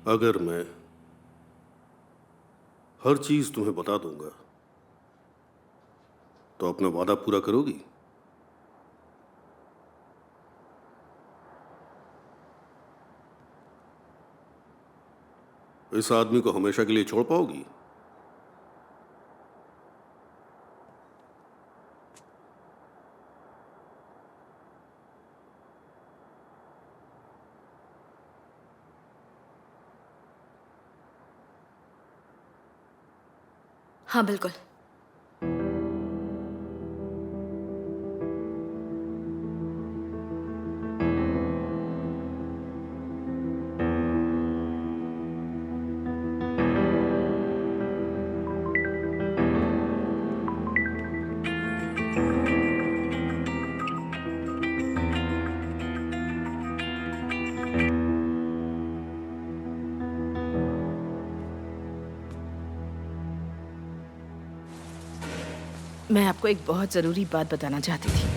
अगर मैं हर चीज तुम्हें बता दूंगा तो अपना वादा पूरा करोगी? इस आदमी को हमेशा के लिए छोड़ पाओगी? हाँ बिल्कुल। मैं आपको एक बहुत जरूरी बात बताना चाहती थी।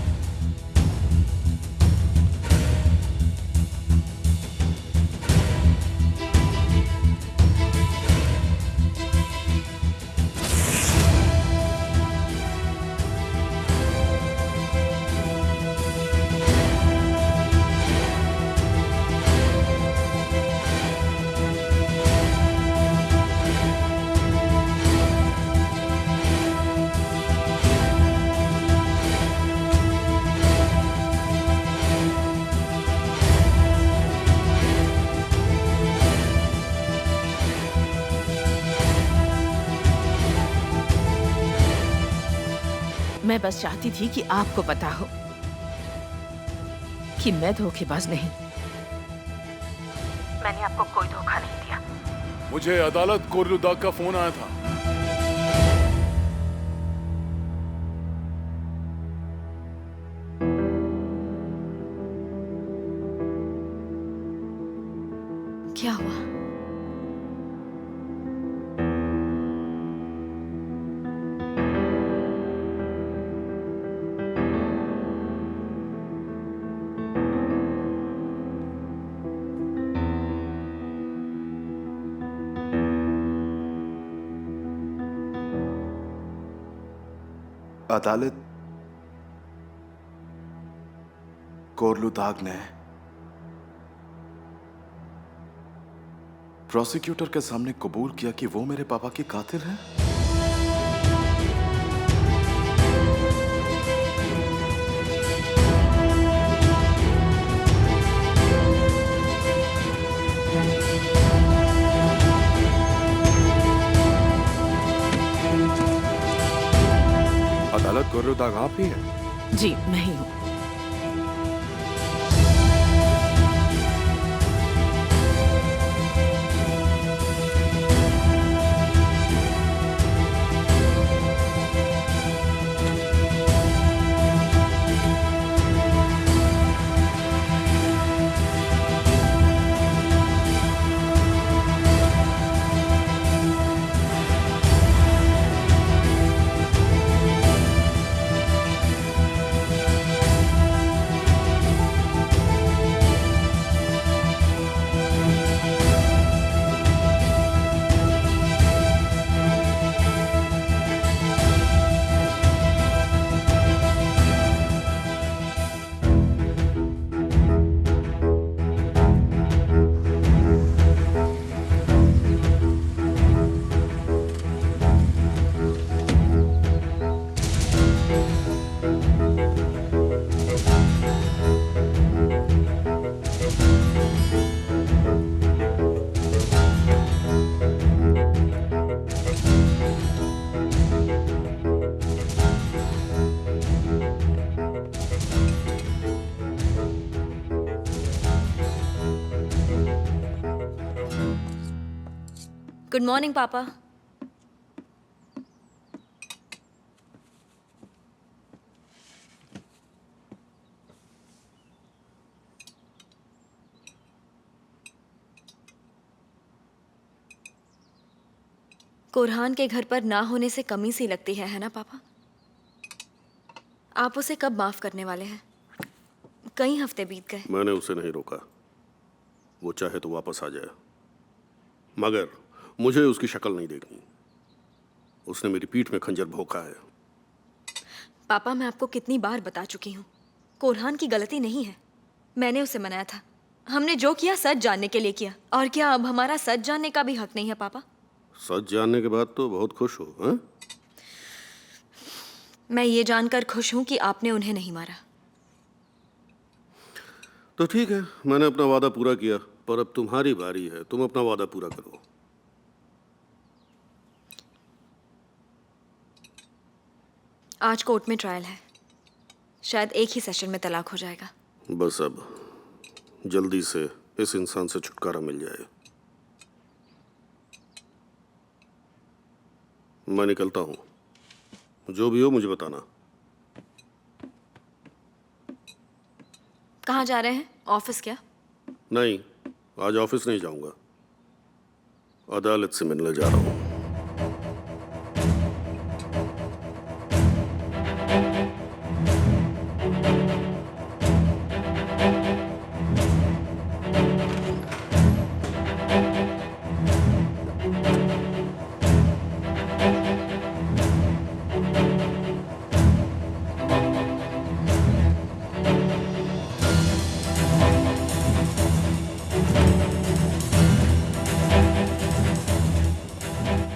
मैं बस चाहती थी कि आपको पता हो कि मैं धोखेबाज नहीं। मैंने आपको कोई धोखा नहीं दिया। मुझे अदालत कोरलुदाग का फोन आया था। क्या हुआ? अदालत कोरलुदाग ने प्रोसिक्यूटर के सामने कबूल किया कि वो मेरे पापा की कातिल है। अदालत कोरलुदाग आप ही हैं? जी मैं ही हूँ। गुड मॉर्निंग पापा। कोरहान के घर पर ना होने से कमी सी लगती है ना पापा? आप उसे कब माफ करने वाले हैं? कई हफ्ते बीत गए। मैंने उसे नहीं रोका। वो चाहे तो वापस आ जाए। मगर मुझे उसकी शक्ल नहीं देखनी। उसने मेरी पीठ में खंजर भोंका है। पापा, मैं आपको कितनी बार बता चुकी हूँ, कोरहान की गलती नहीं है। मैंने उसे मनाया था। हमने जो किया सच जानने के लिए किया। और क्या अब हमारा सच जानने का भी हक नहीं है पापा? सच जानने के बाद तो बहुत खुश हो, हाँ? मैं ये जानकर खुश हूँ कि आपने उन्हें नहीं मारा। तो ठीक है, मैंने अपना वादा पूरा किया, पर अब तुम्हारी बारी है। तुम अपना वादा पूरा करो। आज कोर्ट में ट्रायल है। शायद एक ही सेशन में तलाक हो जाएगा। बस अब जल्दी से इस इंसान से छुटकारा मिल जाए। मैं निकलता हूँ। जो भी हो मुझे बताना। कहाँ जा रहे हैं? ऑफिस क्या? नहीं, आज ऑफिस नहीं जाऊंगा। अदालत से मिलने जा रहा हूँ।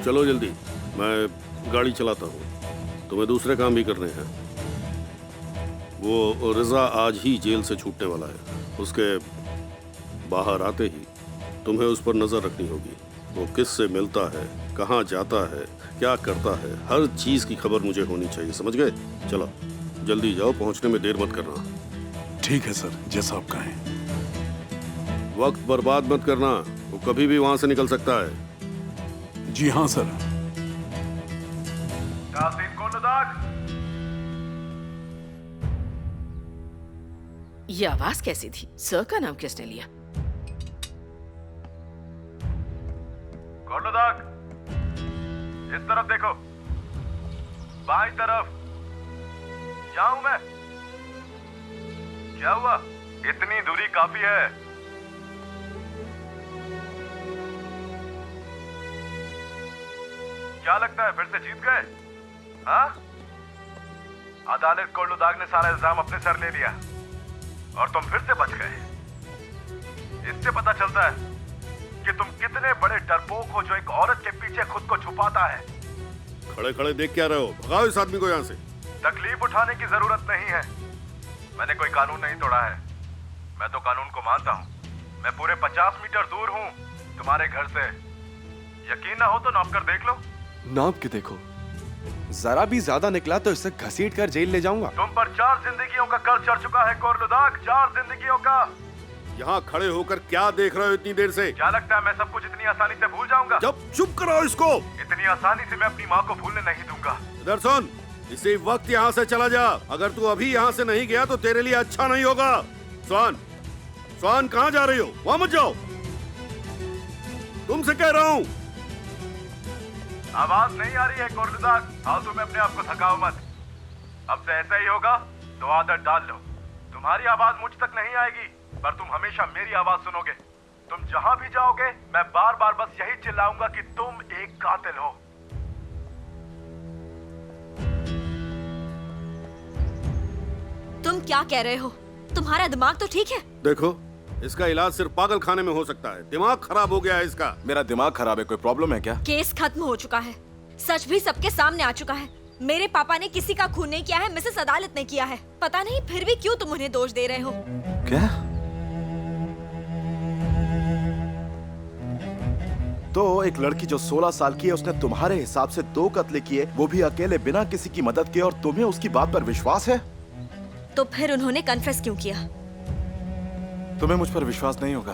चलो जल्दी, मैं गाड़ी चलाता हूँ। तुम्हें दूसरे काम भी करने हैं। वो रिजा आज ही जेल से छूटने वाला है। उसके बाहर आते ही तुम्हें उस पर नजर रखनी होगी। वो किससे मिलता है, कहाँ जाता है, क्या करता है, हर चीज की खबर मुझे होनी चाहिए। समझ गए? चलो जल्दी जाओ, पहुंचने में देर मत करना। ठीक है सर, जैसा आप कहें। वक्त बर्बाद मत करना, वो कभी भी वहां से निकल सकता है। जी हाँ सर। ये आवाज कैसी थी? सर का नाम किसने लिया? गोलुदाग, इस तरफ देखो, बाईं तरफ। जाऊं मैं? क्या हुआ? इतनी दूरी काफी है। क्या लगता है फिर से जीत गए? हाँ? अदालत गोलुदाग ने सारा इल्जाम अपने सर ले लिया और तुम फिर से बच गए। इससे पता चलता है कि तुम कितने बड़े डरपोक हो जो एक औरत के पीछे खुद को छुपाता है। खड़े खड़े देख क्या रहे हो? भगाओ इस आदमी को यहाँ से। तकलीफ उठाने की जरूरत नहीं है। मैंने कोई कानून नहीं तोड़ा है। मैं तो कानून को मानता हूँ। मैं पूरे 50 मीटर दूर हूँ तुम्हारे घर से। यकीन ना हो तो नाप कर देख लो। नाप के देखो, जरा भी ज्यादा निकला तो इसे घसीट कर जेल ले जाऊंगा। तुम पर 4 जिंदगियों का कर्ज चढ़ चुका है गोलुदाग, 4 जिंदगियों का। यहाँ खड़े होकर क्या देख रहे हो इतनी देर से? क्या लगता है मैं सब कुछ इतनी आसानी से भूल जाऊंगा? जब चुप कराओ इसको। इतनी आसानी से मैं अपनी माँ को भूलने नहीं दूंगा। इधर सुन, इसी वक्त यहाँ से चला जा। अगर तू अभी यहाँ से नहीं गया तो तेरे लिए अच्छा नहीं होगा। स्वान, स्वान कहाँ जा रही हो? वहाँ मत जाओ, तुमसे कह रहा हूँ। आवाज नहीं आ रही है गोलुदाग? फालतू में अपने आप को थकाओ मत। अब से ऐसा ही होगा तो आदत डाल लो। तुम्हारी आवाज मुझ तक नहीं आएगी, पर तुम हमेशा मेरी आवाज सुनोगे। तुम जहां भी जाओगे मैं बार बार बस यही चिल्लाऊंगा कि तुम एक कातिल हो। तुम क्या कह रहे हो? तुम्हारा दिमाग तो ठीक है? देखो, इसका इलाज सिर्फ पागल खाने में हो सकता है। दिमाग खराब हो गया है इसका। मेरा दिमाग खराब है, कोई प्रॉब्लम है क्या? केस खत्म हो चुका है। सच भी सबके सामने आ चुका है। मेरे पापा ने किसी का खून नहीं किया है, मिसेस अदालत ने किया है। पता नहीं फिर भी क्यों तुम उन्हें दोष दे रहे हो। क्या? तो एक लड़की जो 16 साल की है, उसने तुम्हारे हिसाब से 2 कत्ले किए, वो भी अकेले बिना किसी की मदद के, और तुम्हें उसकी बात पर विश्वास है? तो फिर उन्होंने कन्फेस क्यों किया? तुम्हें मुझ पर विश्वास नहीं होगा।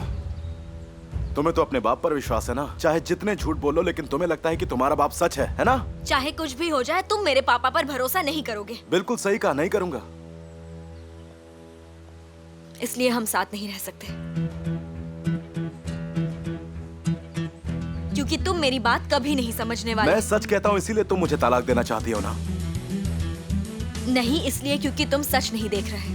तुम्हें तो अपने बाप पर विश्वास है ना। चाहे जितने झूठ बोलो, लेकिन तुम्हें लगता है कि तुम्हारा बाप सच है ना? चाहे कुछ भी हो जाए, तुम मेरे पापा पर भरोसा नहीं करोगे। बिल्कुल सही कहा, नहीं करूंगा। इसलिए हम साथ नहीं रह सकते, क्योंकि तुम मेरी बात कभी नहीं समझने वाले। मैं सच कहता हूँ, इसीलिए तुम मुझे तलाक देना चाहती हो ना? नहीं, इसलिए क्योंकि तुम सच नहीं देख रहे।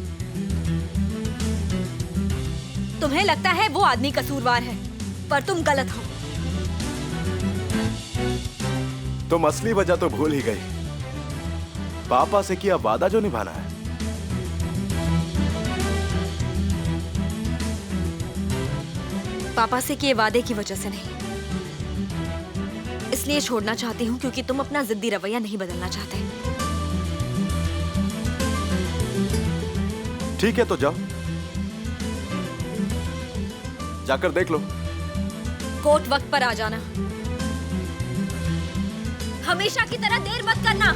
तुम्हें लगता है वो आदमी कसूरवार है, पर तुम गलत हो। तुम असली वजह तो भूल ही गई। पापा से किया वादा जो निभाना है। पापा से किए वादे की वजह से नहीं, इसलिए छोड़ना चाहती हूँ क्योंकि तुम अपना जिद्दी रवैया नहीं बदलना चाहते। ठीक है तो जाओ, जाकर देख लो। कोर्ट वक्त पर आ जाना, हमेशा की तरह देर मत करना।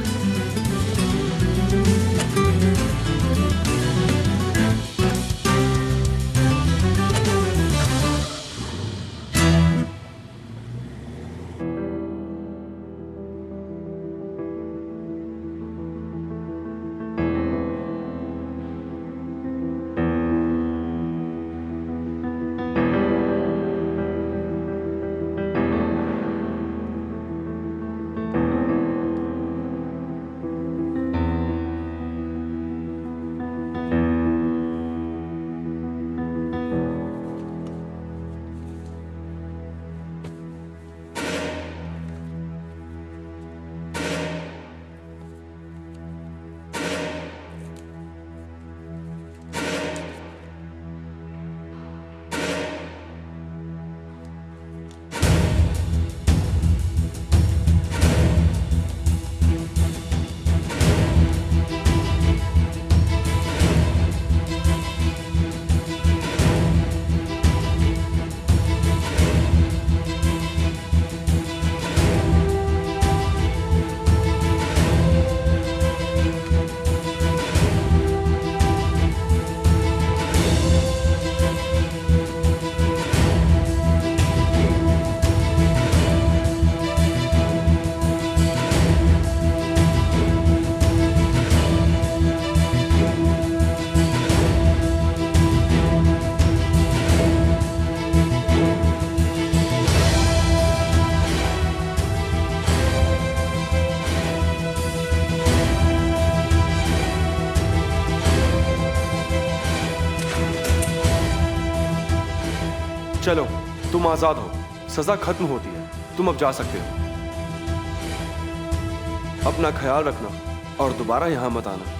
चलो, तुम आजाद हो, सजा खत्म होती है, तुम अब जा सकते हो। अपना ख्याल रखना और दोबारा यहां मत आना।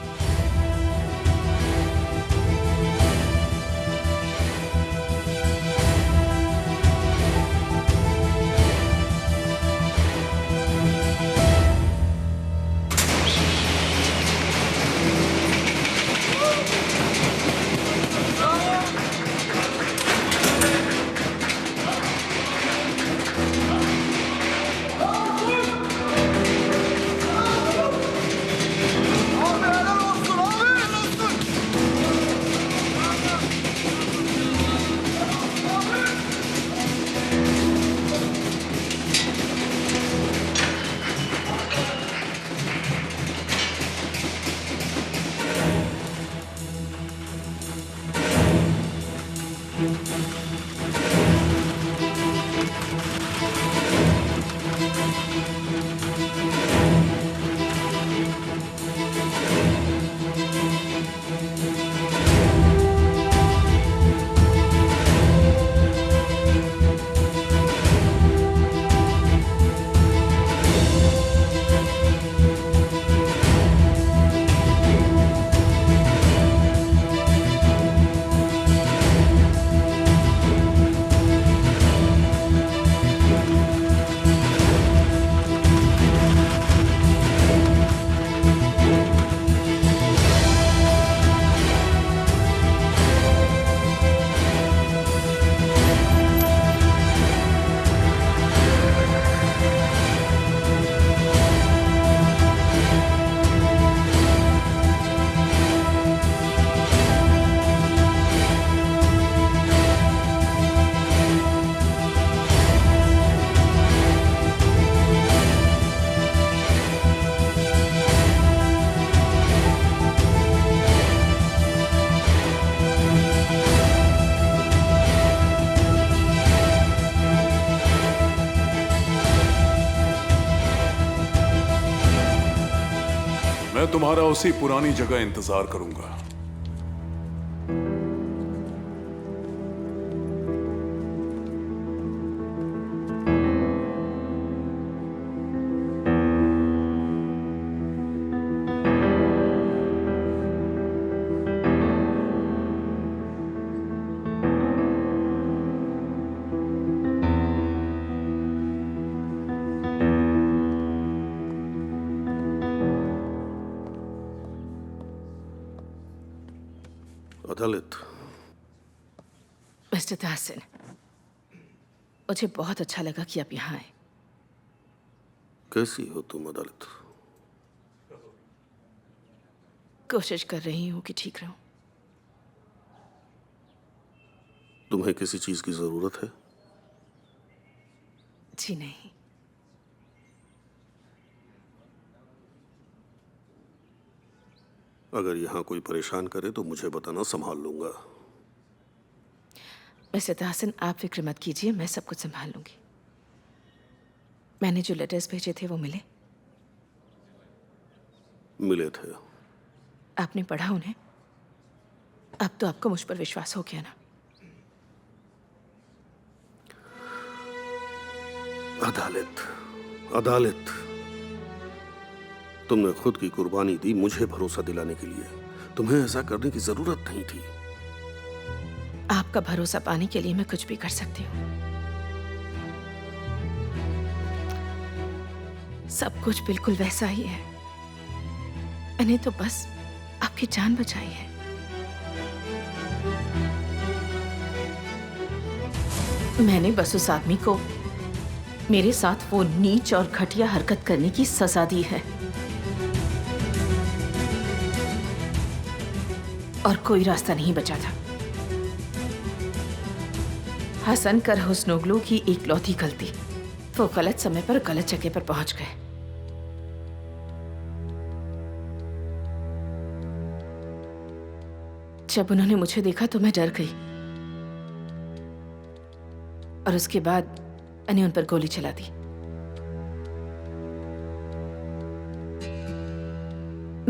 मैं तुम्हारा उसी पुरानी जगह इंतजार करूंगा। अदालत, मिस्टर ताहसिन, मुझे बहुत अच्छा लगा कि आप यहाँ आए। कैसी हो तुम अदालत? कोशिश कर रही हूँ कि ठीक रहूं। तुम्हें किसी चीज की जरूरत है? जी नहीं। अगर यहाँ कोई परेशान करे तो मुझे बताना, संभाल लूंगा। मिस्टर ताहसिन, आप फिक्र मत कीजिए, मैं सब कुछ संभाल लूंगी। मैंने जो लेटर्स भेजे थे वो मिले? मिले थे। आपने पढ़ा उन्हें? अब तो आपको मुझ पर विश्वास हो गया ना? अदालत, अदालत, तुमने खुद की कुर्बानी दी मुझे भरोसा दिलाने के लिए। तुम्हें ऐसा करने की जरूरत नहीं थी। आपका भरोसा पाने के लिए मैं कुछ भी कर सकती हूँ। सब कुछ बिल्कुल वैसा ही है। मैंने तो बस आपकी जान बचाई है। मैंने बस उस आदमी को मेरे साथ वो नीच और घटिया हरकत करने की सजा दी है, और कोई रास्ता नहीं बचा था। हसन कर हुस्नोगलू की इकलौती गलती, वो गलत समय पर गलत जगह पर पहुंच गए। जब उन्होंने मुझे देखा तो मैं डर गई, और उसके बाद मैंने उन पर गोली चला दी।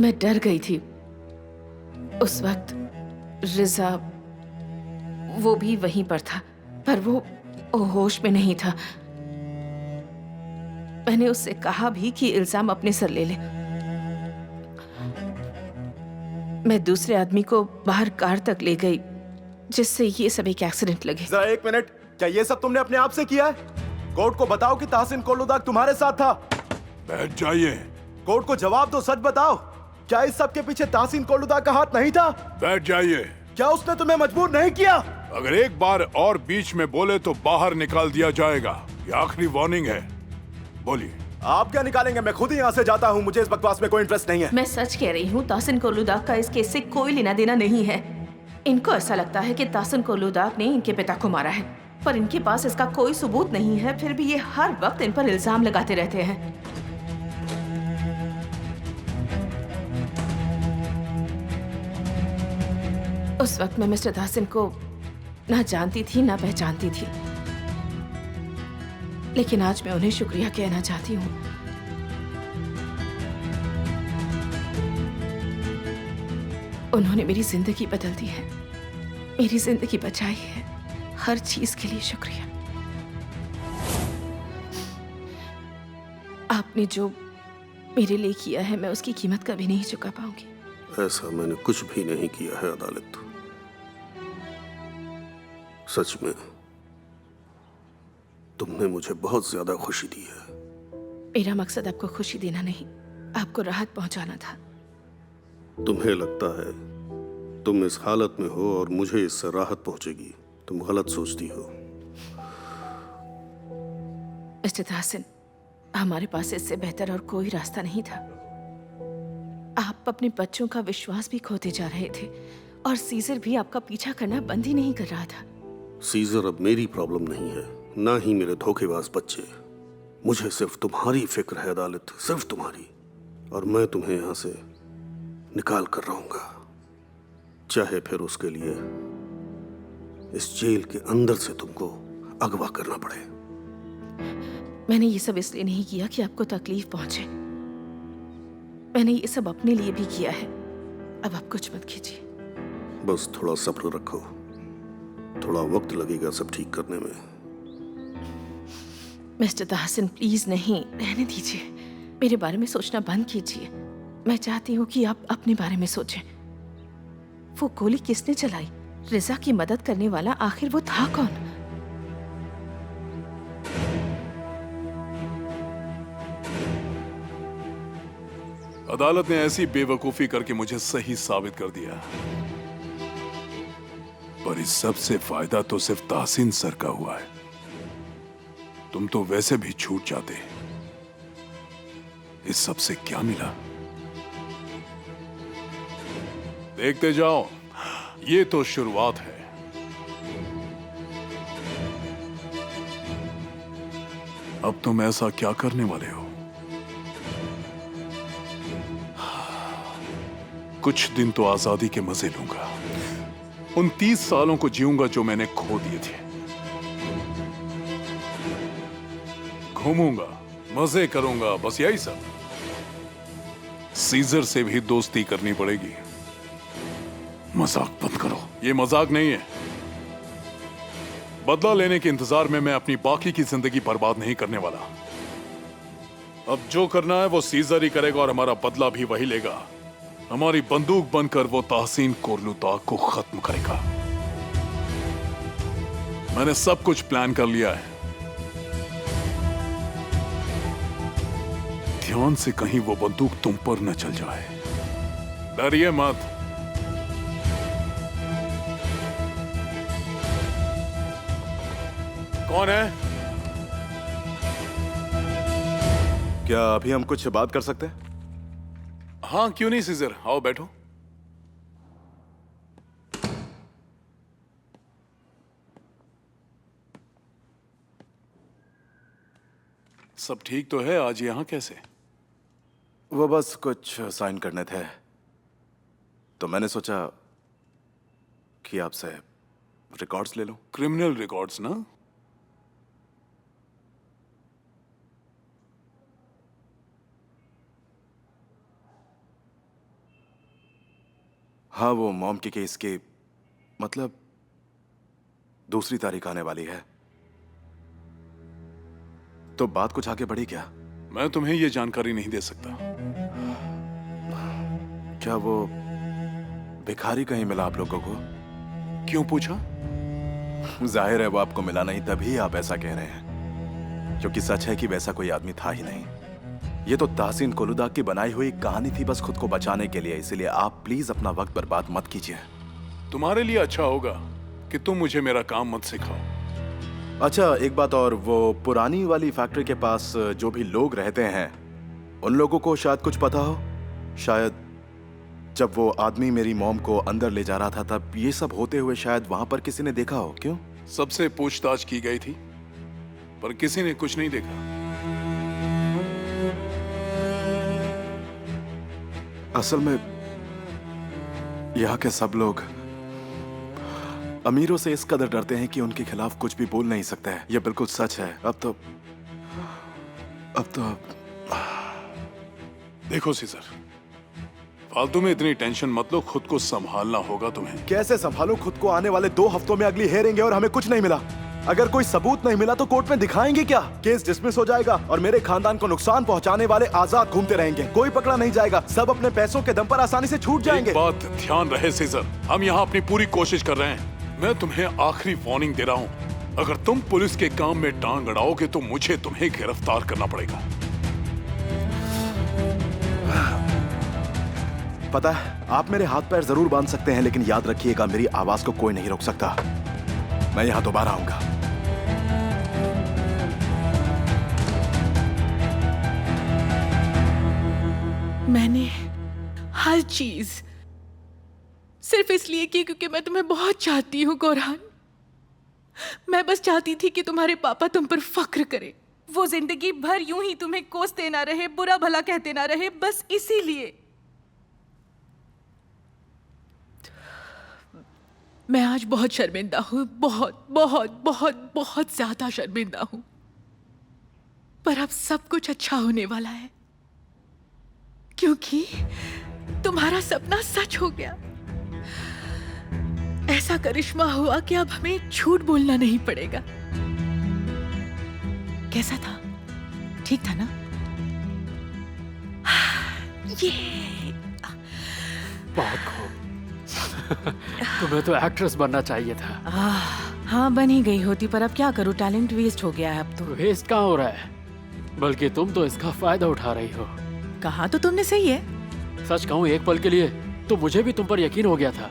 मैं डर गई थी। उस वक्त रिजा वो भी वहीं पर था, पर वो होश में नहीं था। मैंने उससे कहा भी कि इल्जाम अपने सर ले ले। मैं दूसरे आदमी को बाहर कार तक ले गई, जिससे ये सब एक एक्सीडेंट लगे। जरा एक मिनट, क्या ये सब तुमने अपने आप से किया है? कोर्ट को बताओ कि ताहसिन कोलुदाग तुम्हारे साथ था। बैठ जाइए। कोर्ट को जवाब दो, सच बताओ, क्या इस सब के पीछे ताहसिन कोलुदाग का हाथ नहीं था? बैठ जाइए। क्या उसने तुम्हें मजबूर नहीं किया? अगर एक बार और बीच में बोले तो बाहर निकाल दिया जाएगा। ये आखिरी वार्निंग है। बोलिए। आप क्या निकालेंगे? मैं खुद ही यहाँ से जाता हूँ, मुझे इस बकवास में कोई इंटरेस्ट नहीं है। मैं सच कह रही हूँ, ताहसिन कोलुदाग का इस केस से कोई लेना देना नहीं है। इनको ऐसा लगता है कि ताहसिन कोलुदाग ने इनके पिता को मारा है, पर इनके पास इसका कोई सबूत नहीं है। फिर भी ये हर वक्त इन पर इल्जाम लगाते रहते हैं। उस वक्त मैं मिस्टर ताहसिन को ना जानती थी ना पहचानती थी, लेकिन आज मैं उन्हें शुक्रिया कहना चाहती हूँ। उन्होंने मेरी जिंदगी बदल दी है, मेरी जिंदगी बचाई है। हर चीज के लिए शुक्रिया। आपने जो मेरे लिए किया है, मैं उसकी कीमत कभी नहीं चुका पाऊंगी। ऐसा मैंने कुछ भी नहीं किया है अदालत। सच में तुमने मुझे बहुत ज्यादा खुशी दी है। मेरा मकसद आपको खुशी देना नहीं, आपको राहत पहुंचाना था। तुम्हें लगता है तुम इस हालत में हो और मुझे इससे राहत पहुंचेगी। तुम गलत सोचती हो। मिस्टर ताहसिन, हमारे पास इससे बेहतर और कोई रास्ता नहीं था। आप अपने बच्चों का विश्वास भी खोते जा रहे थे, और सीजर भी आपका पीछा करना बंद ही नहीं कर रहा था। सीजर अब मेरी प्रॉब्लम नहीं है, ना ही मेरे धोखेबाज बच्चे। मुझे सिर्फ तुम्हारी फिक्र है अदालत, सिर्फ तुम्हारी। और मैं तुम्हें यहां से निकाल कर रहूंगा, चाहे फिर उसके लिए इस जेल के अंदर से तुमको अगवा करना पड़े। मैंने ये सब इसलिए नहीं किया कि आपको तकलीफ पहुंचे। मैंने ये सब अपने लिए भी किया है। अब आप कुछ मत कीजिए। बस थोड़ा सब्र रखो, थोड़ा वक्त लगेगा सब ठीक करने में। मिस्टर ताहसिन, प्लीज नहीं, रहने दीजिए। मेरे बारे में सोचना बंद कीजिए। मैं चाहती हूँ कि आप अपने बारे में सोचें। वो गोली किसने चलाई? रिजा की मदद करने वाला आखिर वो था कौन? अदालत ने ऐसी बेवकूफी करके मुझे सही साबित कर दिया। पर इस सब से फायदा तो सिर्फ ताहसीन सर का हुआ है। तुम तो वैसे भी छूट जाते। इस सब से क्या मिला? देखते जाओ, ये तो शुरुआत है। अब तुम ऐसा क्या करने वाले हो? कुछ दिन तो आजादी के मजे लूंगा, उन 30 सालों को जीऊंगा जो मैंने खो दिए थे। घूमूंगा, मजे करूंगा, बस यही सब। सीजर से भी दोस्ती करनी पड़ेगी। मजाक बंद करो, ये मजाक नहीं है। बदला लेने के इंतजार में मैं अपनी बाकी की जिंदगी बर्बाद नहीं करने वाला। अब जो करना है वो सीजर ही करेगा और हमारा बदला भी वही लेगा। हमारी बंदूक बनकर वो ताहसीन कोरलुताग को खत्म करेगा। मैंने सब कुछ प्लान कर लिया है। ध्यान से कहीं वो बंदूक तुम पर न चल जाए। डरिए मत। कौन है? क्या अभी हम कुछ बात कर सकते हैं? हाँ, क्यों नहीं सीजर, आओ बैठो। सब ठीक तो है? आज यहां कैसे? वो बस कुछ साइन करने थे, तो मैंने सोचा कि आपसे रिकॉर्ड्स ले लूं। क्रिमिनल रिकॉर्ड्स ना? हाँ, वो मॉम के केस की, मतलब दूसरी तारीख आने वाली है, तो बात कुछ आगे बढ़ी क्या? मैं तुम्हें यह जानकारी नहीं दे सकता। क्या वो भिखारी कहीं मिला आप लोगों को? क्यों पूछा? जाहिर है वो आपको मिला नहीं, तभी आप ऐसा कह रहे हैं, क्योंकि सच है कि वैसा कोई आदमी था ही नहीं। ये तो ताहसीन कोलुताग की बनाई हुई कहानी थी, बस खुद को बचाने के लिए। इसलिए आप प्लीज अपना वक्त बर्बाद मत कीजिए। तुम्हारे लिए अच्छा होगा कि तुम मुझे मेरा काम मत सिखाओ। अच्छा, एक बात और, वो पुरानी वाली फैक्ट्री के पास जो भी लोग रहते हैं, उन लोगों को शायद कुछ पता हो। शायद जब वो आदमी मेरी मॉम को अंदर ले जा रहा था, तब ये सब होते हुए शायद वहां पर किसी ने देखा हो। क्यों? सबसे पूछताछ की गई थी, पर किसी ने कुछ नहीं देखा। असल में यहाँ के सब लोग अमीरों से इस कदर डरते हैं कि उनके खिलाफ कुछ भी बोल नहीं सकते हैं। यह बिल्कुल सच है। अब तो देखो सीजर, फालतू में इतनी टेंशन मत लो, खुद को संभालना होगा तुम्हें। कैसे संभालूं खुद को? आने वाले 2 हफ्तों में अगली हेयरिंग है और हमें कुछ नहीं मिला। अगर कोई सबूत नहीं मिला तो कोर्ट में दिखाएंगे क्या? केस डिसमिस हो जाएगा और मेरे खानदान को नुकसान पहुंचाने वाले आजाद घूमते रहेंगे। कोई पकड़ा नहीं जाएगा। सब अपने पैसों के दम पर आसानी से छूट जाएंगे। एक बात ध्यान रहे सीजर, हम यहाँ अपनी पूरी कोशिश कर रहे हैं। मैं तुम्हें आखिरी वार्निंग दे रहा हूँ, अगर तुम पुलिस के काम में टांग अड़ाओगे तो मुझे तुम्हें गिरफ्तार करना पड़ेगा। पता है, आप मेरे हाथ पैर जरूर बांध सकते हैं, लेकिन याद रखिएगा मेरी आवाज को कोई नहीं रोक सकता। मैं यहाँ दोबारा आऊंगा। मैंने हर चीज सिर्फ इसलिए की क्योंकि मैं तुम्हें बहुत चाहती हूँ कोरहान। मैं बस चाहती थी कि तुम्हारे पापा तुम पर फख्र करें, वो जिंदगी भर यूं ही तुम्हें कोसते ना रहे, बुरा भला कहते ना रहे, बस इसीलिए। मैं आज बहुत शर्मिंदा हूँ, बहुत बहुत बहुत बहुत ज्यादा शर्मिंदा हूँ, पर अब सब कुछ अच्छा होने वाला है क्योंकि तुम्हारा सपना सच हो गया। ऐसा करिश्मा हुआ कि अब हमें झूठ बोलना नहीं पड़ेगा। कैसा था? ठीक था ना? ये बहुत खूब। तुम्हें तो एक्ट्रेस बनना चाहिए था। हाँ, बन ही गई होती, पर अब क्या करूं, टैलेंट वेस्ट हो गया है अब तो। वेस्ट कहाँ हो रहा है, बल्कि तुम तो इसका फायदा उठा रही हो। कहा तो तुमने सही है। सच कहूँ, एक पल के लिए तो मुझे भी तुम पर यकीन हो गया था,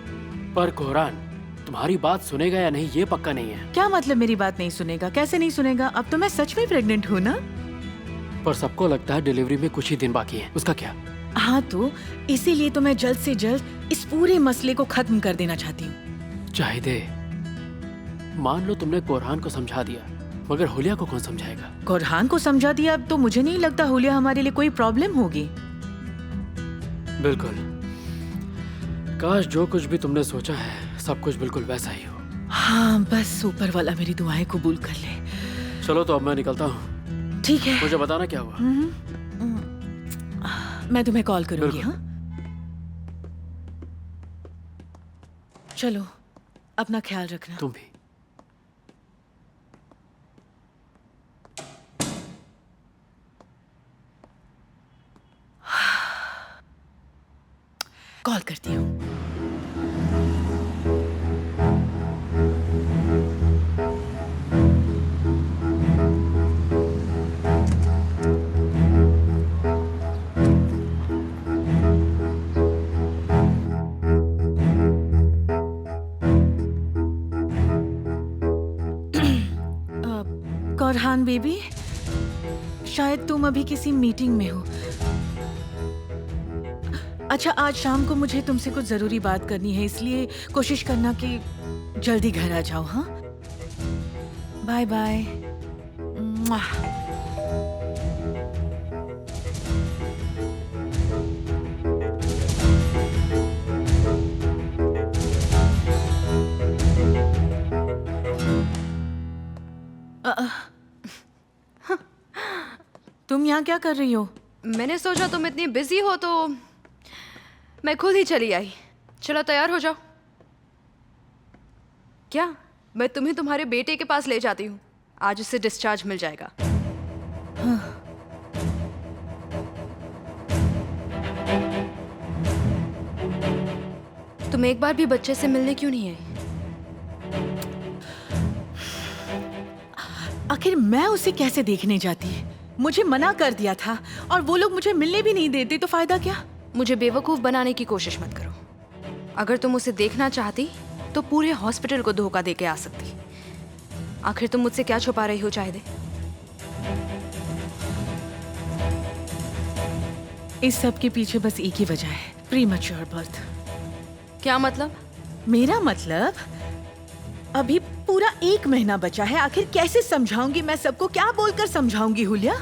पर कोहरान, तुम्हारी बात सुनेगा या नहीं ये पक्का नहीं है। क्या मतलब मेरी बात नहीं सुनेगा? कैसे नहीं सुनेगा? अब तो मैं सच में प्रेग्नेंट हूँ ना। पर सबको लगता है डिलीवरी में कुछ ही दिन बाकी है, उसका क्या? हाँ तो इसीलिए तो मैं जल्द से जल्द इस पूरे मसले को खत्म कर देना चाहती हूँ। चाहिए मान लो तुमने कोरहान को समझा दिया, मगर हुलिया को कौन समझाएगा? कोरहान को समझा दिया अब तो मुझे नहीं लगता हुलिया हमारे लिए कोई प्रॉब्लम होगी। बिल्कुल। काश जो कुछ भी तुमने सोचा है सब कुछ बिल्कुल वैसा ही हो। हाँ बस ऊपर वाला मेरी दुआएं कबूल कर ले। चलो तो अब मैं निकलता हूँ। ठीक है। मुझे बताना क्या हुआ। मैं तुम्हें कॉल करूंगी। हाँ चलो अपना ख्याल रखना। तुम भी। कॉल करती हूँ। कोरहान बेबी, शायद तुम अभी किसी मीटिंग में हो। अच्छा आज शाम को मुझे तुमसे कुछ जरूरी बात करनी है, इसलिए कोशिश करना कि जल्दी घर आ जाओ। हाँ बाय बाय। तुम यहाँ क्या कर रही हो? मैंने सोचा तुम इतनी बिजी हो तो मैं खुद ही चली आई। चलो तैयार हो जाओ। क्या मैं तुम्हें तुम्हारे बेटे के पास ले जाती हूँ, आज उससे डिस्चार्ज मिल जाएगा। हाँ। तुम एक बार भी बच्चे से मिलने क्यों नहीं आई? आखिर मैं उसे कैसे देखने जाती? मुझे मना कर दिया था और वो लोग मुझे मिलने भी नहीं देते, तो फायदा क्या? मुझे बेवकूफ बनाने की कोशिश मत करो। अगर तुम उसे देखना चाहती तो पूरे हॉस्पिटल को धोखा दे के आ सकती। आखिर तुम मुझसे क्या छुपा रही हो चाहिए? इस सब के पीछे बस एक ही वजह है, प्रीमैच्योर बर्थ। क्या मतलब? मेरा मतलब अभी पूरा 1 महीना बचा है। आखिर कैसे समझाऊंगी मैं सबको? क्या बोलकर समझाऊंगी हुलिया?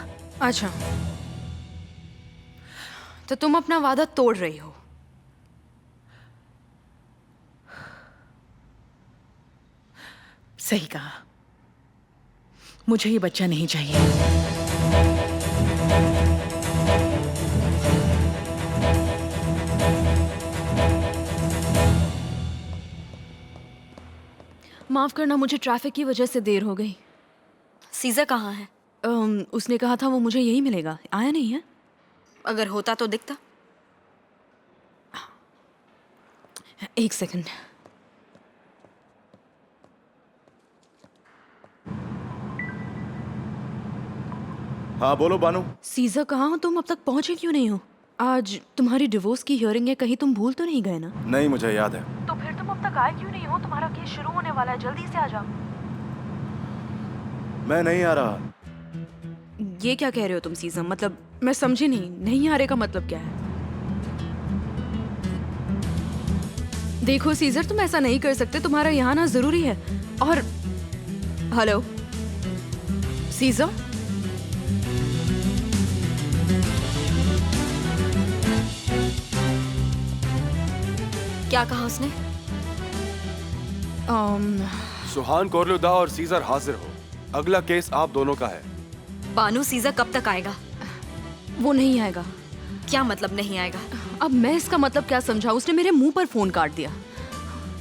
अच्छा तो तुम अपना वादा तोड़ रही हो। सही कहा, मुझे ये बच्चा नहीं चाहिए। माफ करना, मुझे ट्रैफिक की वजह से देर हो गई। सीज़र कहाँ है? उसने कहा था वो मुझे यही मिलेगा। आया नहीं है? अगर होता तो दिखता। एक सेकंड। हाँ बोलो बानू। सीज़र कहाँ हो तुम? अब तक पहुंचे क्यों नहीं हो? आज तुम्हारी डिवोर्स की हियरिंग है, कहीं तुम भूल तो नहीं गए ना? नहीं मुझे याद है। तो फिर तुम अब तक आए क्यों नहीं हो? तुम्हारा केस शुरू होने वाला है, जल्दी से आ जाओ। मैं नहीं आ रहा। ये क्या कह रहे हो तुम सीज़र? मतलब मैं समझी नहीं आ रहे का मतलब क्या है? देखो सीज़र, तुम ऐसा नहीं कर सकते, तुम्हारा यहाँ आना जरूरी है। और हेलो सीज़र, क्या कहा उसने? सुहान कोरलुदा और सीजर हाजिर हो। अगला केस आप दोनों का है। बानू, सीज़र कब तक आएगा? वो नहीं आएगा। क्या मतलब नहीं आएगा? अब मैं इसका मतलब क्या समझाऊं? उसने मेरे मुंह पर फोन काट दिया।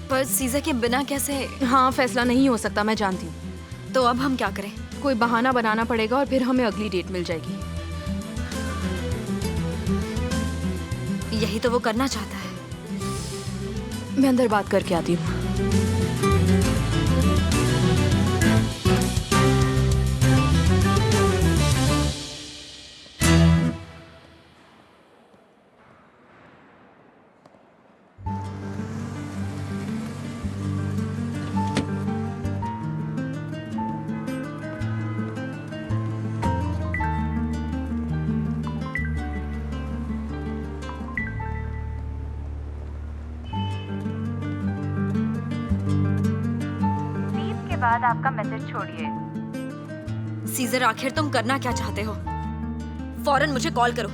पर सीज़र के बिना कैसे? हाँ, फैसला नहीं हो सकता, मैं जानती हूँ। तो अब हम क्या करें? कोई बहाना बनाना पड़ेगा और फिर हमें अगली डेट मिल जाएगी। यही तो वो करना चाहता है। मैं अंदर बात करके आती हूँ। बाद आपका मैसेज छोड़िए। सीजर, आखिर तुम करना क्या चाहते हो? फौरन मुझे कॉल करो,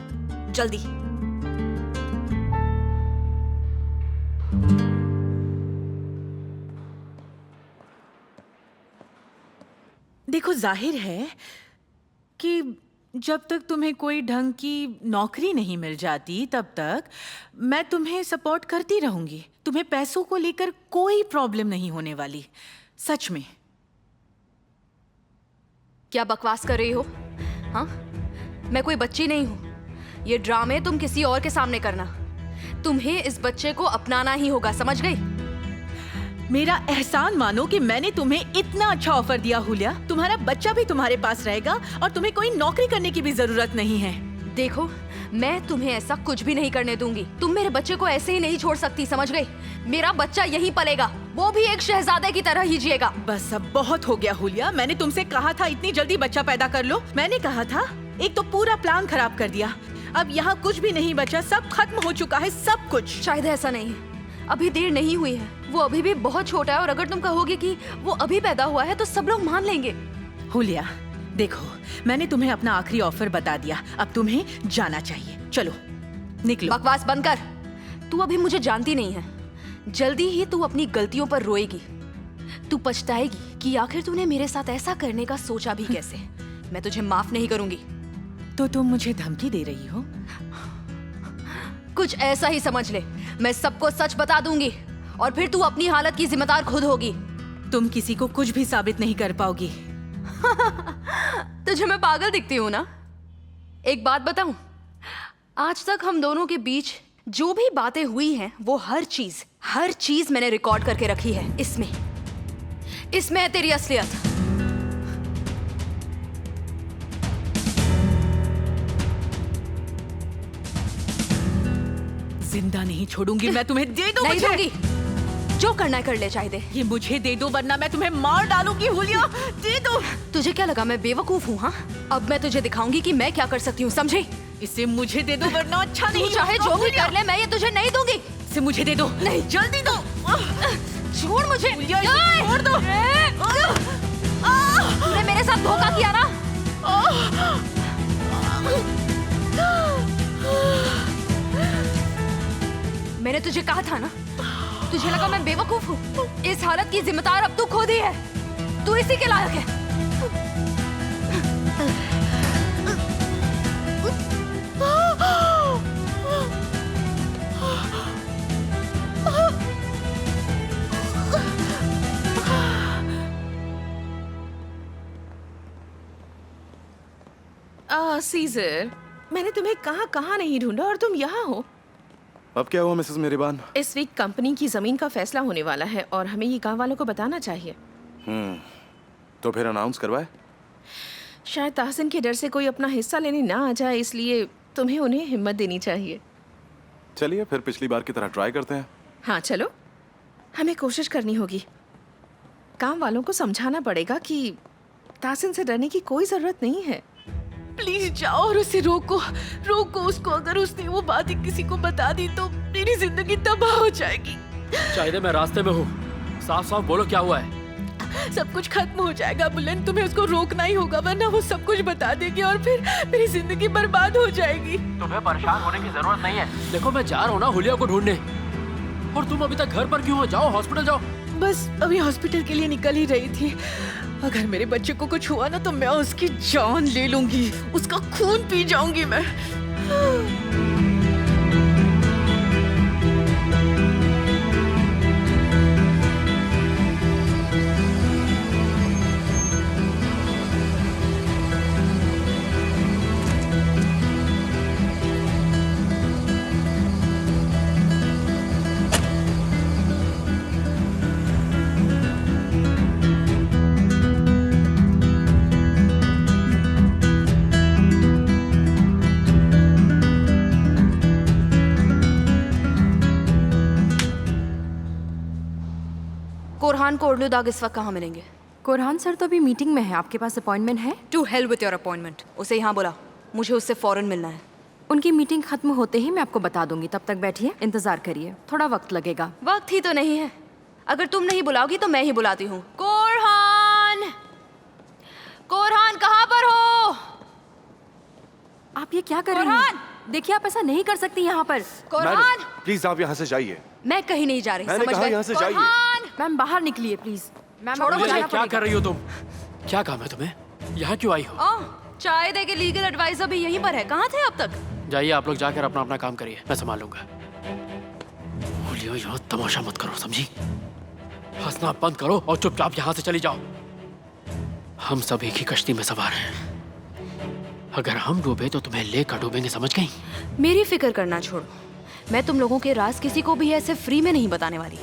जल्दी। देखो, जाहिर है कि जब तक तुम्हें कोई ढंग की नौकरी नहीं मिल जाती तब तक मैं तुम्हें सपोर्ट करती रहूंगी। तुम्हें पैसों को लेकर कोई प्रॉब्लम नहीं होने वाली, सच में। क्या बकवास कर रही हो? हाँ, मैं कोई बच्ची नहीं हूँ। ये ड्रामे तुम किसी और के सामने करना। तुम्हें इस बच्चे को अपनाना ही होगा, समझ गई? मेरा एहसान मानो कि मैंने तुम्हें इतना अच्छा ऑफर दिया हुलिया। तुम्हारा बच्चा भी तुम्हारे पास रहेगा और तुम्हें कोई नौकरी करने की भी जरूरत नहीं है। देखो, मैं तुम्हें ऐसा कुछ भी नहीं करने दूंगी। तुम मेरे बच्चे को ऐसे ही नहीं छोड़ सकती, समझ गई? मेरा बच्चा यहीं पलेगा, वो भी एक शहजादे की तरह ही जिएगा। बस अब बहुत हो गया हुलिया। मैंने तुमसे कहा था इतनी जल्दी बच्चा पैदा कर लो। मैंने कहा था, एक तो पूरा प्लान खराब कर दिया। अब यहाँ कुछ भी नहीं बचा, सब खत्म हो चुका है, सब कुछ। शायद ऐसा नहीं है, अभी देर नहीं हुई है। वो अभी भी बहुत छोटा है और अगर तुम कहोगे कि वो अभी पैदा हुआ है तो सब लोग मान लेंगे। हुलिया, देखो, मैंने तुम्हें अपना आखिरी ऑफर बता दिया। अब तुम्हें जाना चाहिए। चलो, निकलो। बकवास बंद कर। तू अभी मुझे जानती नहीं है। जल्दी ही तू अपनी गलतियों पर रोएगी। तू पछताएगी कि आखिर तूने मेरे साथ ऐसा करने का सोचा भी कैसे। मैं तुझे माफ नहीं करूंगी। तो तुम मुझे धमकी दे रही हो? कुछ ऐसा ही समझ ले। मैं सबको सच बता दूंगी और फिर तू अपनी हालत की जिम्मेदार खुद होगी। तुम किसी को कुछ भी साबित नहीं कर पाओगी। तुझे मैं पागल दिखती हूँ ना? एक बात बताऊं, आज तक हम दोनों के बीच जो भी बातें हुई हैं वो हर चीज मैंने रिकॉर्ड करके रखी है। इसमें है तेरी असलियत। जिंदा नहीं छोड़ूंगी मैं तुम्हें। दे दो। नहीं मुझे दूंगी। जो करना है कर ले, चाहे दे। ये मुझे दे दो वरना मैं तुम्हें मार डालूंगी। हुलिया, दे दो। तुझे क्या लगा मैं बेवकूफ हूँ? हाँ, अब मैं तुझे दिखाऊंगी कि मैं क्या कर सकती हूँ, समझी? इसे मुझे दे दो वरना अच्छा नहीं। चाहे जो भी कर ले, मैं ये तुझे नहीं दूंगी। इसे मुझे दे दो। नहीं, जल्दी दो। छोड़ मुझे। छोड़ दो। तूने मेरे साथ धोखा किया ना? मैंने तुझे कहा था ना, तुझे लगा मैं बेवकूफ हूँ। इस हालत की जिम्मेदार अब तू खुद ही है। तू इसी के लायक है। सीजर, मैंने तुम्हें कहाँ नहीं ढूंढा और तुम यहाँ हो। अब क्या हुआ मिसेस मेरीबान? इस वीक कंपनी की जमीन का फैसला होने वाला है और हमें ये गांव वालों को बताना चाहिए। तो फिर अनाउंस करवाए। शायद ताहसिन के डर से कोई अपना हिस्सा लेने ना आ जाए, इसलिए तुम्हें उन्हें हिम्मत देनी चाहिए। चलिए फिर पिछली बार की तरह ट्राई करते हैं। हाँ चलो, हमें कोशिश करनी होगी। काम वालों को समझाना पड़ेगा कि ताहसिन से डरने की कोई जरूरत नहीं है। प्लीज जाओ और उसे रोको उसको। अगर उसने वो बात किसी को बता दी तो मेरी जिंदगी तबाह हो जाएगी। शायद मैं रास्ते में हूँ। साफ साफ बोलो क्या हुआ है। सब कुछ खत्म हो जाएगा बुलेन, तुम्हें उसको रोकना ही होगा वरना वो सब कुछ बता देगी और फिर मेरी जिंदगी बर्बाद हो जाएगी। तुम्हें परेशान होने की जरूरत नहीं है। देखो मैं जा रहा हूँ ना हुलिया को ढूंढने, और तुम अभी तक घर पर क्यों हो? जाओ हॉस्पिटल जाओ। बस अभी हॉस्पिटल के लिए निकल ही रही थी। अगर मेरे बच्चे को कुछ हुआ ना तो मैं उसकी जान ले लूंगी, उसका खून पी जाऊंगी मैं। कोरहान को उर्लुदाग इस वक्त कहाँ मिलेंगे? कोरहान सर तो अभी मीटिंग में है। आपके पास अपॉइंटमेंट है? To hell with your appointment. उसे यहाँ बुला, मुझे उससे फौरन मिलना है। उनकी मीटिंग खत्म होते ही मैं आपको बता दूंगी। तब तक बैठिए, इंतजार करिए, थोड़ा वक्त लगेगा। वक्त ही तो नहीं है। अगर तुम नहीं बुलाओगी तो मैं ही बुलाती हूँ। कोरहान! ये क्या कर रही हैं? देखिए आप ऐसा नहीं कर सकती यहाँ पर। कोरहान, प्लीज आप यहाँ से जाइए। मैं कहीं नहीं जा रही, मैंने समझ कहा गए? यहाँ से जाइए। कोरहान, मैम बाहर निकलिए प्लीज। मैम छोड़ो आपको मुझे, जाना क्या पड़ेगा। कर रही हो तुम? क्या काम है तुम्हें? यहाँ क्यों आई हो? ओह, चाय दे के लीगल एडवाइजर भी यहीं पर है। कहाँ थे अब तक? जाइए आप लोग जाकर अपना अपना काम करिए, मैं संभाल लूंगा। हुलिया यहाँ तमाशा मत करो, समझी? हंसना बंद करो और चुपचाप यहाँ से चली जाओ। हम सब एक ही कश्ती में सवार हैं। अगर हम डूबे तो तुम्हें लेकर डूबेंगे, समझ गई? मेरी फिक्र करना छोड़ो। मैं तुम लोगों के राज किसी को भी ऐसे फ्री में नहीं बताने वाली।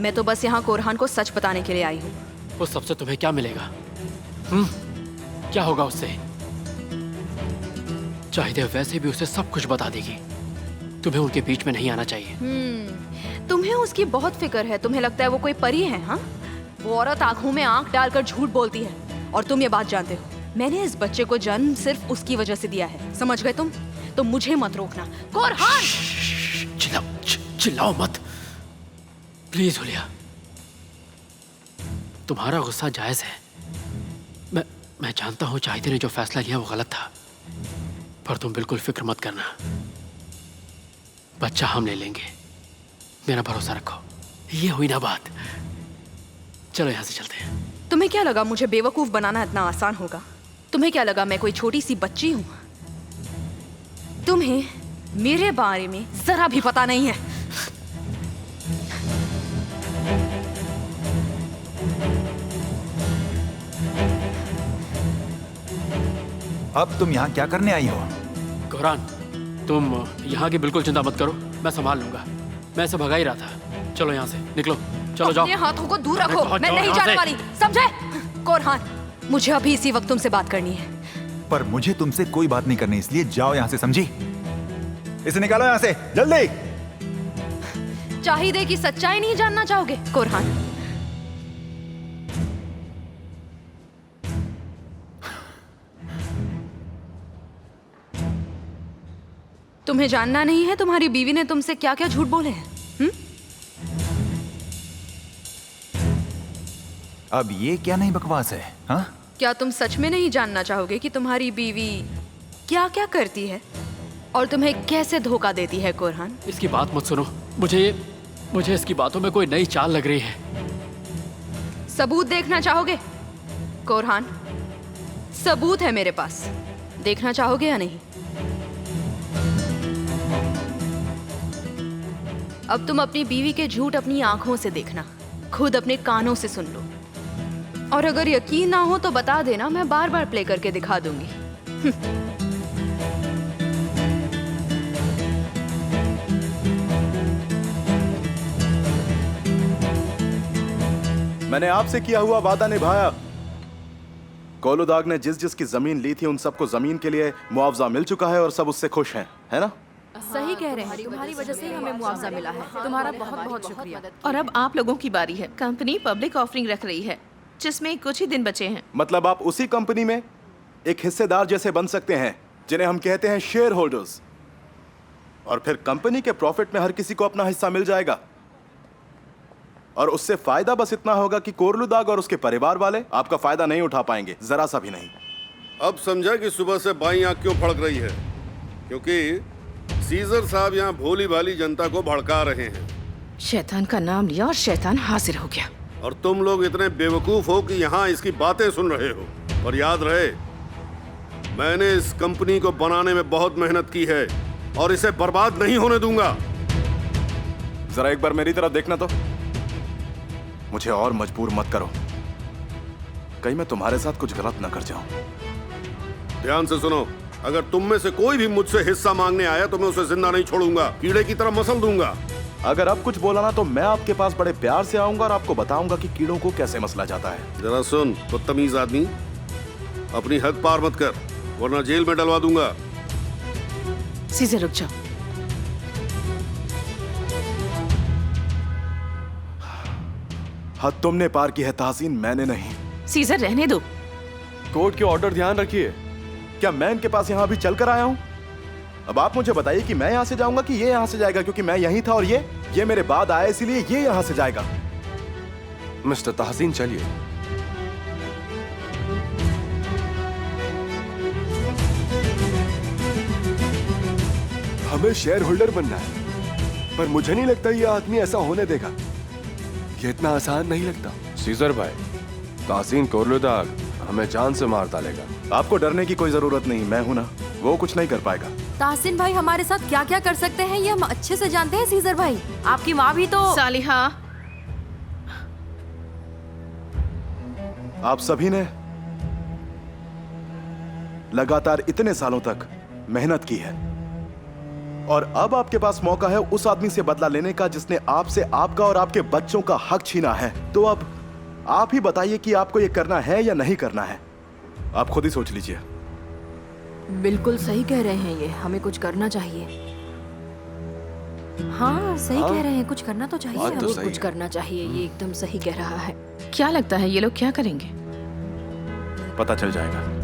मैं तो बस यहाँ कोरहान को सच बताने के लिए आई हूँ। उस सबसे तुम्हें क्या मिलेगा? क्या होगा उससे? चाहिए वैसे भी उसे सब कुछ बता देगी। तुम्हें उनके बीच में नहीं आना चाहिए। तुम्हें उसकी बहुत फिक्र है। तुम्हें लगता है वो कोई परी है? हाँ, वो औरत आंखों में आंख डालकर झूठ बोलती है और तुम ये बात जानते हो। मैंने इस बच्चे को जन्म सिर्फ उसकी वजह से दिया है, समझ गए तुम? तो मुझे मत रोकना। कोरहान, चिल्लाओ मत प्लीज हुलिया। तुम्हारा गुस्सा जायज है। मैं जानता हूं चाहिए ने जो फैसला लिया वो गलत था, पर तुम बिल्कुल फिक्र मत करना। बच्चा हम ले लेंगे, मेरा भरोसा रखो। ये हुई ना बात। चलो यहां से चलते हैं। तुम्हें क्या लगा मुझे बेवकूफ बनाना इतना आसान होगा? तुम्हें क्या लगा मैं कोई छोटी सी बच्ची हूँ? तुम्हें मेरे बारे में जरा भी पता नहीं है। अब तुम यहाँ क्या करने आई हो? कोरहान, तुम यहाँ की बिल्कुल चिंता मत करो, मैं संभाल लूंगा। मैं इसे भगा ही रहा था। चलो यहाँ से निकलो, चलो जाओ। अपने हाथों को दूर रखो, बहुत मैं जाओ नहीं यहाँ जाने से। वाली, समझे? कोरहान, मुझे अभी इसी वक्त तुमसे बात करनी है। पर मुझे तुमसे कोई बात नहीं करनी, इसलिए जाओ यहाँ से, समझी? इसे निकालो यहाँ से, जल्दी। चाहिए कि सच्चाई नहीं जानना चाहोगे? कोरहान, तुम्हें जानना नहीं है तुम्हारी बीवी ने तुमसे क्या क्या झूठ बोले हैं? अब ये क्या नहीं बकवास है? हाँ, क्या तुम सच में नहीं जानना चाहोगे कि तुम्हारी बीवी क्या क्या करती है और तुम्हें कैसे धोखा देती है? कोरहान, इसकी बात मत सुनो। मुझे इसकी बातों में कोई नई चाल लग रही है। सबूत देखना चाहोगे? कोरहान, सबूत है मेरे पास, देखना चाहोगे या नहीं? अब तुम अपनी बीवी के झूठ अपनी आंखों से देखना, खुद अपने कानों से सुन लो, और अगर यकीन ना हो तो बता देना, मैं बार बार प्ले करके दिखा दूंगी। मैंने आपसे किया हुआ वादा निभाया। कोलुदाग ने जिस जिस की जमीन ली थी उन सबको जमीन के लिए मुआवजा मिल चुका है और सब उससे खुश हैं, है ना? सही कह रहे हैं, तुम्हारी वजह से ही हमें मुआवजा मिला है। तुम्हारा बहुत बहुत शुक्रिया। और अब आप लोगों की बारी है। कंपनी पब्लिक ऑफरिंग रख रही है, जिसमें कुछ ही दिन बचे हैं। मतलब आप उसी कंपनी में एक हिस्सेदार जैसे बन सकते हैं जिन्हें हम कहते हैं शेयर होल्डर्स, और फिर कंपनी के प्रॉफिट में हर किसी को अपना हिस्सा मिल जाएगा। और उससे फायदा बस इतना होगा कि कोरलुदाग और उसके परिवार वाले आपका फायदा नहीं उठा पाएंगे, जरा सा भी नहीं। अब समझा कि सुबह से बाईं आंख क्यों फड़क रही है? क्योंकि सीजर साहब यहाँ भोली भाली जनता को भड़का रहे हैं। शैतान का नाम लिया और शैतान हाजिर हो गया। और तुम लोग इतने बेवकूफ हो कि यहाँ इसकी बातें सुन रहे हो। और याद रहे, मैंने इस कंपनी को बनाने में बहुत मेहनत की है और इसे बर्बाद नहीं होने दूंगा। जरा एक बार मेरी तरफ देखना तो। मुझे और मजबूर मत करो, कहीं मैं तुम्हारे साथ कुछ गलत ना कर जाऊं। ध्यान से सुनो, अगर तुम में से कोई भी मुझसे हिस्सा मांगने आया तो मैं उसे जिंदा नहीं छोड़ूंगा, कीड़े की तरह मसल दूंगा। अगर अब कुछ बोला ना तो मैं आपके पास बड़े प्यार से आऊंगा और आपको बताऊंगा कि कीड़ों को कैसे मसला जाता है। जरा सुन बदतमीज आदमी, अपनी हद पार मत कर वरना जेल में डलवा दूंगा। सीजर रुक जाओ। हद तुमने पार की है ताहसीन, मैंने नहीं। सीजर रहने दो। कोर्ट के ऑर्डर ध्यान रखिए। क्या मैं इनके पास यहाँ अभी चल कर आया हूँ? अब आप मुझे बताइए कि मैं यहाँ से जाऊंगा कि ये यहाँ से जाएगा, क्योंकि मैं यहीं था और ये मेरे बाद आया, इसीलिए ये यहाँ से जाएगा। मिस्टर तहसीन, चलिए। हमें शेयर होल्डर बनना है, पर मुझे नहीं लगता ये आदमी ऐसा होने देगा। ये इतना आसान नहीं लगता। सीजर भाई, तासीन कोरलुदाग हमें जान से मार डालेगा। आपको डरने की कोई जरूरत नहीं, मैं हूं ना, वो कुछ नहीं कर पाएगा। ताहसीन भाई हमारे साथ क्या क्या कर सकते हैं ये हम अच्छे से जानते हैं सीजर भाई। आपकी माँ भी तो। सालिहा, आप सभी ने लगातार इतने सालों तक मेहनत की है और अब आपके पास मौका है उस आदमी से बदला लेने का जिसने आपसे आपका और आपके बच्चों का हक छीना है। तो अब आप ही बताइए कि आपको यह करना है या नहीं करना है। आप खुद ही सोच लीजिए। बिल्कुल सही कह रहे हैं ये, हमें कुछ करना चाहिए। हाँ सही कह रहे हैं, कुछ करना तो चाहिए, बात तो हमें सही कुछ है। करना चाहिए। ये एकदम सही कह रहा है। क्या लगता है ये लोग क्या करेंगे? पता चल जाएगा।